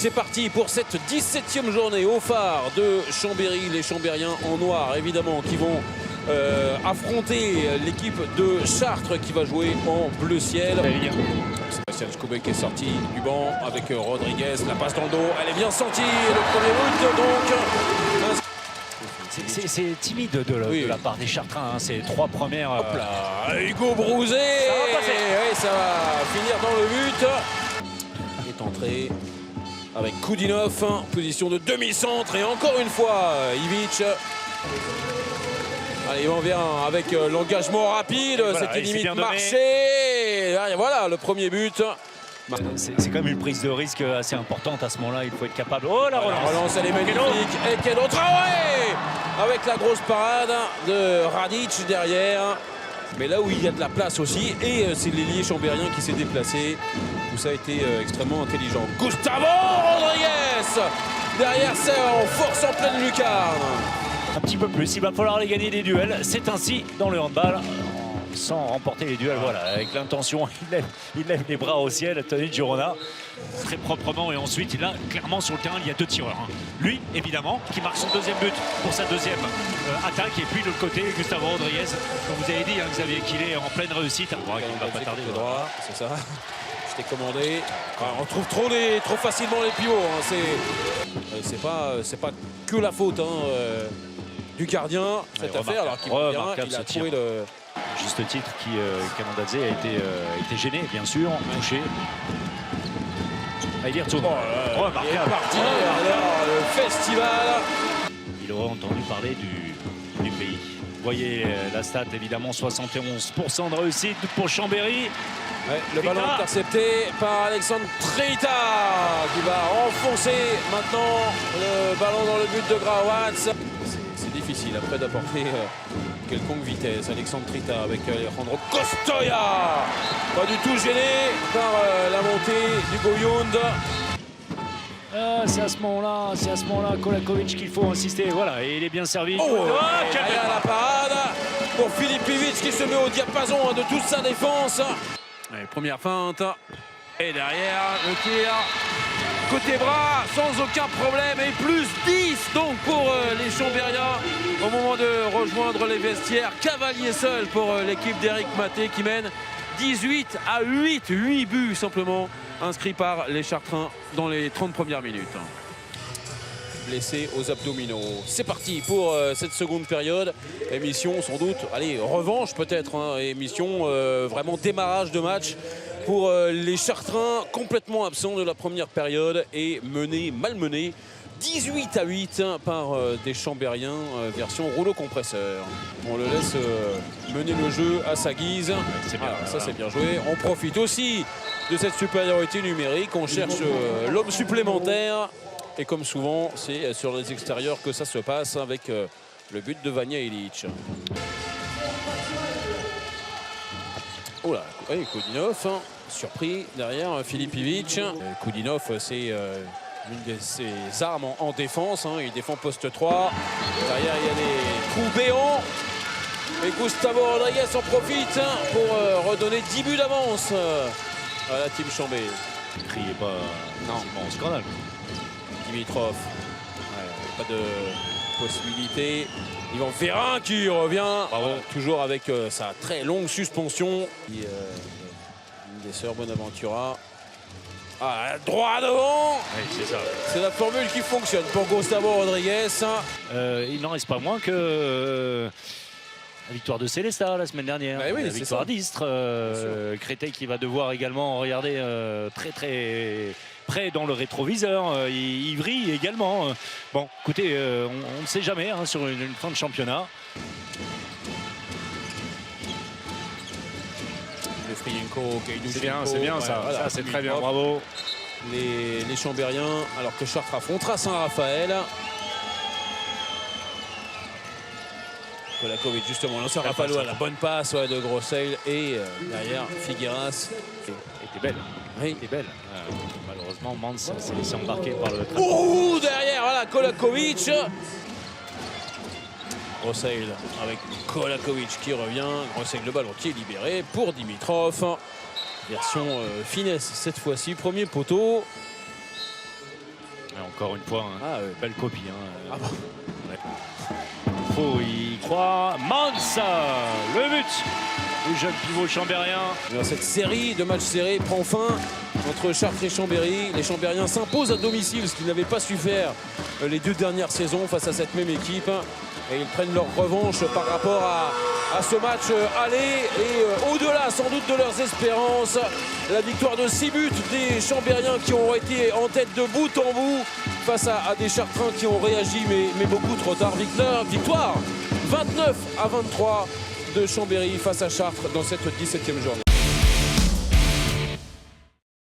C'est parti pour cette 17e journée au phare de Chambéry. Les Chambériens en noir, évidemment, qui vont affronter l'équipe de Chartres qui va jouer en bleu ciel. Sébastien Schkoube qui est sorti du banc avec Rodriguez. La passe dans le dos, elle est bien sentie. Le premier but, donc. C'est timide de la part des Chartrains, hein. C'est 3 premières. Hop là, Hugo Brouzet. Ça va passer. Oui, ça va finir dans le but. Il est entré avec Koudinov, position de demi-centre. Et encore une fois, Ivic. Allez, on vient avec l'engagement rapide. Voilà, c'était limite marché. Voilà, le premier but. C'est quand même une prise de risque assez importante à ce moment-là. Il faut être capable. Oh, la relance. La relance, elle est magnifique. Et quel autre avec la grosse parade de Radic derrière. Mais là où il y a de la place aussi. Et c'est l'ailier chambérien qui s'est déplacé. Tout ça a été extrêmement intelligent. Gustavo Rodriguez derrière ça en force en pleine lucarne. Un petit peu plus. Il va falloir aller gagner des duels. C'est ainsi dans le handball. Sans remporter les duels, voilà, avec l'intention, il lève les bras au ciel, Tony Girona, très proprement, et ensuite, il a clairement sur le terrain, il y a 2 tireurs. Lui, évidemment, qui marque son deuxième but pour sa deuxième attaque, et puis de l'autre côté, Gustavo Rodriguez, comme vous avez dit, Xavier, qu'il est en pleine réussite. Il va pas tarder. Droit, c'est ça. Je t'ai commandé. On trouve trop facilement les pivots. C'est pas que la faute du gardien, cette affaire, alors qu'il il a trouvé le... Juste titre qui Canandazze a été gêné, bien sûr, touché. Il est retourné. Remarquable. Le festival. Il aurait entendu parler du pays. Vous voyez la stat, évidemment, 71% de réussite pour Chambéry. Ouais, le ballon intercepté par Alexandre Trita qui va enfoncer maintenant le ballon dans le but de Grawatz. C'est difficile après d'apporter quelconque vitesse. Alexandre Trita avec Alejandro Costoya. Pas du tout gêné par la montée du Goyound. C'est à ce moment-là, Kolakovic qu'il faut insister. Voilà, et il est bien servi. Derrière la parade pour Filip Ivic qui se met au diapason de toute sa défense. Allez, première feinte. Et derrière, le tir. Côté bras, sans aucun problème. Et plus 10 donc pour les Chambériens au moment de rejoindre les vestiaires. Cavalier seul pour l'équipe d'Éric Maté qui mène 18-8. 8 buts simplement inscrits par les Chartrains dans les 30 premières minutes. Blessé aux abdominaux. C'est parti pour cette seconde période. Émission sans doute, allez, revanche peut-être. Émission vraiment démarrage de match pour les Chartrains, complètement absents de la première période et malmenés 18-8 par des Chambériens version rouleau compresseur. On le laisse mener le jeu à sa guise. Ça c'est bien joué. On profite aussi de cette supériorité numérique. On cherche l'homme supplémentaire. Et comme souvent, c'est sur les extérieurs que ça se passe avec le but de Vanja Ilic. Oh là, oui, Koudinov, surpris derrière Filip Ivic. Koudinov, c'est une de ses armes en défense. Il défend poste 3. Derrière, il y a des trous béants. Et Gustavo Rodriguez en profite pour redonner 10 buts d'avance à la team Chambé. Ne criez pas en scandale. Dimitrov, pas de possibilité. Yvan Ferrin qui revient, toujours avec sa très longue suspension. Une des sœurs Bonaventura. Droit devant. Oui, c'est ça. C'est la formule qui fonctionne pour Gustavo Rodriguez. Il n'en reste pas moins que la victoire de Célestat la semaine dernière. Oui, la victoire d'Istres. Créteil qui va devoir également regarder très près dans le rétroviseur. Ivry également. Bon, écoutez, on ne sait jamais sur une fin de championnat. Le Frienko, c'est bien ça. Voilà, ça c'est très bien, bravo. Les Chambériens, alors que Chartres affrontera Saint-Raphaël. Kolakovic justement, l'ancien Raphaël à la bonne passe de Grosseil et derrière Figueras. Était belle. Oui, était belle. Malheureusement, Mans s'est laissé embarquer par le derrière, voilà, Kolakovic. Grosseil avec Kolakovic qui revient. Grosseil, le ballon qui est libéré pour Dimitrov. Version finesse cette fois-ci. Premier poteau. Et encore une fois, hein, belle copie. Hein. Ah bah. Il faut y croire. Mansa, le but du jeune pivot chambérien. Cette série de matchs serrés prend fin entre Chartres et Chambéry. Les Chambériens s'imposent à domicile, ce qu'ils n'avaient pas su faire les 2 dernières saisons face à cette même équipe. Et ils prennent leur revanche par rapport à ce match aller et au-delà sans doute de leurs espérances. La victoire de 6 buts des Chambériens qui ont été en tête de bout en bout face à des Chartrains qui ont réagi mais beaucoup trop tard. Victoire 29-23 de Chambéry face à Chartres dans cette 17e journée.